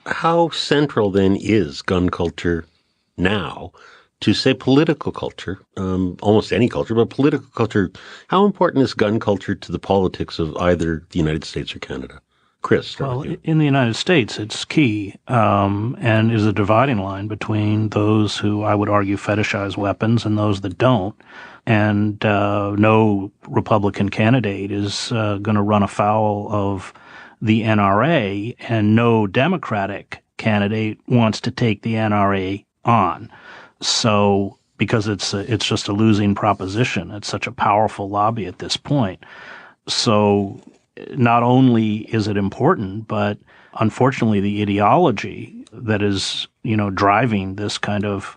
How central then is gun culture now to, say, political culture, almost any culture, but political culture? How important is gun culture to the politics of either the United States or Canada? Chris, well, in the United States, it's key and is a dividing line between those who, I would argue, fetishize weapons and those that don't. And no Republican candidate is going to run afoul of the NRA, and no Democratic candidate wants to take the NRA on. So, because it's just a losing proposition. It's such a powerful lobby at this point. So, not only is it important, but unfortunately the ideology that is, driving this kind of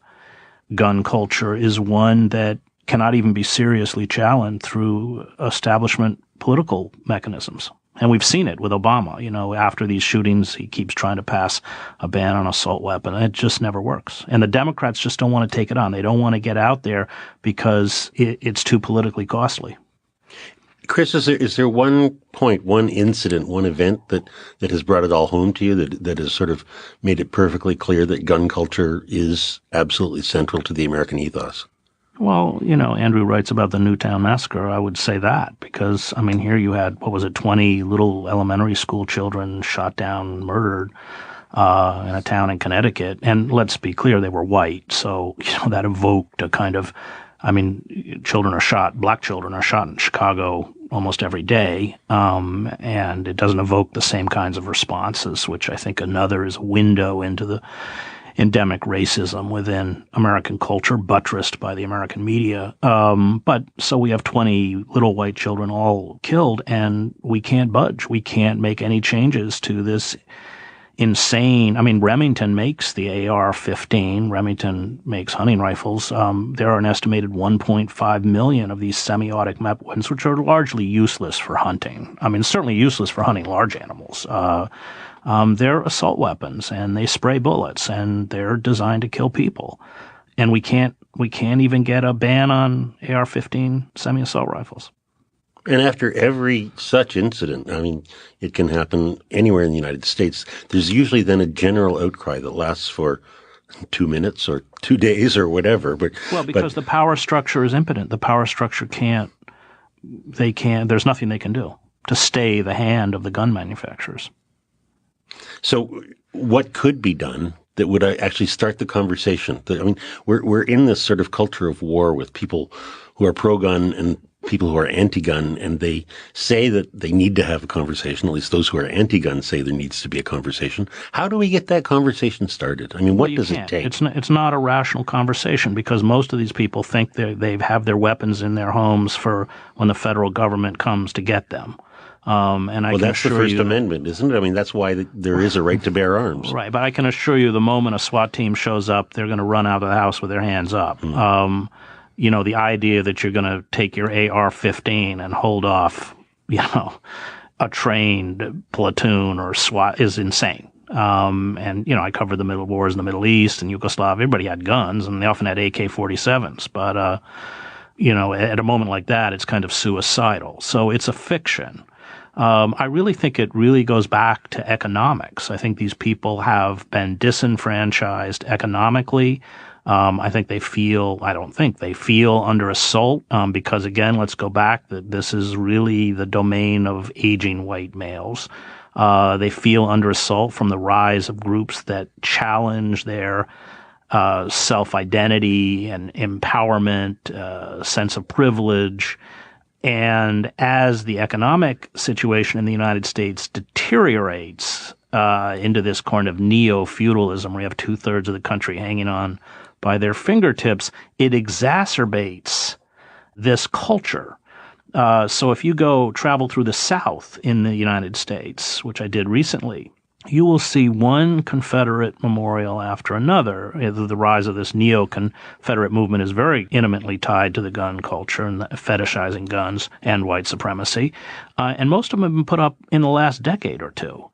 gun culture is one that cannot even be seriously challenged through establishment political mechanisms. And we've seen it with Obama. After these shootings, he keeps trying to pass a ban on assault weapon. It just never works. And the Democrats just don't want to take it on. They don't want to get out there because it's too politically costly. Chris, is there one point, one incident, one event that has brought it all home to you, that has sort of made it perfectly clear that gun culture is absolutely central to the American ethos? Well, Andrew writes about the Newtown Massacre. I would say that because, here you had, 20 little elementary school children shot down, murdered in a town in Connecticut. And let's be clear, they were white. So, that evoked a kind of, black children are shot in Chicago almost every day. And it doesn't evoke the same kinds of responses, which I think another is a window into the endemic racism within American culture, buttressed by the American media. But so we have 20 little white children all killed, and we can't budge. We can't make any changes to this insane. Remington makes the AR-15. Remington makes hunting rifles. There are an estimated 1.5 million of these semi-automatic weapons, which are largely useless for hunting. Certainly useless for hunting large animals. They're assault weapons, and they spray bullets, and they're designed to kill people. And we can't even get a ban on AR-15 semi-assault rifles. And after every such incident, it can happen anywhere in the United States, there's usually then a general outcry that lasts for 2 minutes or 2 days or whatever. Because the power structure is impotent. The power structure there's nothing they can do to stay the hand of the gun manufacturers. So what could be done that would actually start the conversation? We're in this sort of culture of war with people who are pro-gun and people who are anti-gun, and they say that they need to have a conversation. At least those who are anti-gun say there needs to be a conversation. How do we get that conversation started? What does it take? It's not a rational conversation because most of these people think they have their weapons in their homes for when the federal government comes to get them. That's the First Amendment, isn't it? That's why there is a right to bear arms. Right, but I can assure you the moment a SWAT team shows up, they're going to run out of the house with their hands up. The idea that you're going to take your AR-15 and hold off, a trained platoon or SWAT is insane. I covered the middle wars in the Middle East and Yugoslavia. Everybody had guns, and they often had AK-47s. But, at a moment like that, it's kind of suicidal. So it's a fiction. I really think it really goes back to economics. I think these people have been disenfranchised economically. I don't think they feel under assault, because again, let's go back, that this is really the domain of aging white males. They feel under assault from the rise of groups that challenge their self-identity and empowerment, sense of privilege. And as the economic situation in the United States deteriorates into this kind of neo-feudalism where you have 2/3 of the country hanging on by their fingertips, it exacerbates this culture. So if you travel through the South in the United States, which I did recently, you will see one Confederate memorial after another. The rise of this neo-Confederate movement is very intimately tied to the gun culture and fetishizing guns and white supremacy. And most of them have been put up in the last decade or two.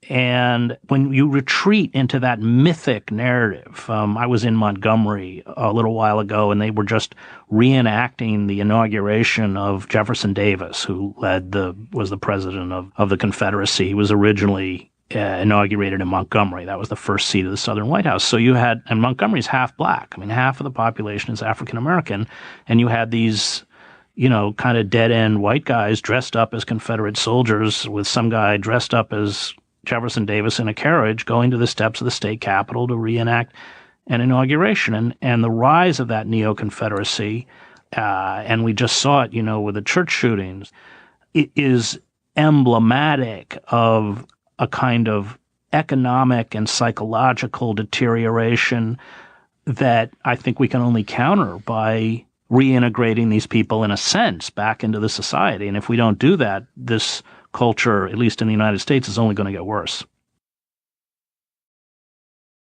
And when you retreat into that mythic narrative, I was in Montgomery a little while ago, and they were just reenacting the inauguration of Jefferson Davis, who was the president of the Confederacy. He was originally inaugurated in Montgomery. That was the first seat of the Southern White House. So you had, and Montgomery's half black. I mean, half of the population is African American, and you had these, kind of dead-end white guys dressed up as Confederate soldiers with some guy dressed up as Jefferson Davis in a carriage going to the steps of the state capitol to reenact an inauguration. And the rise of that neo-Confederacy, and we just saw it, with the church shootings, it is emblematic of a kind of economic and psychological deterioration that I think we can only counter by reintegrating these people, in a sense, back into the society. And if we don't do that, this culture, at least in the United States, is only going to get worse.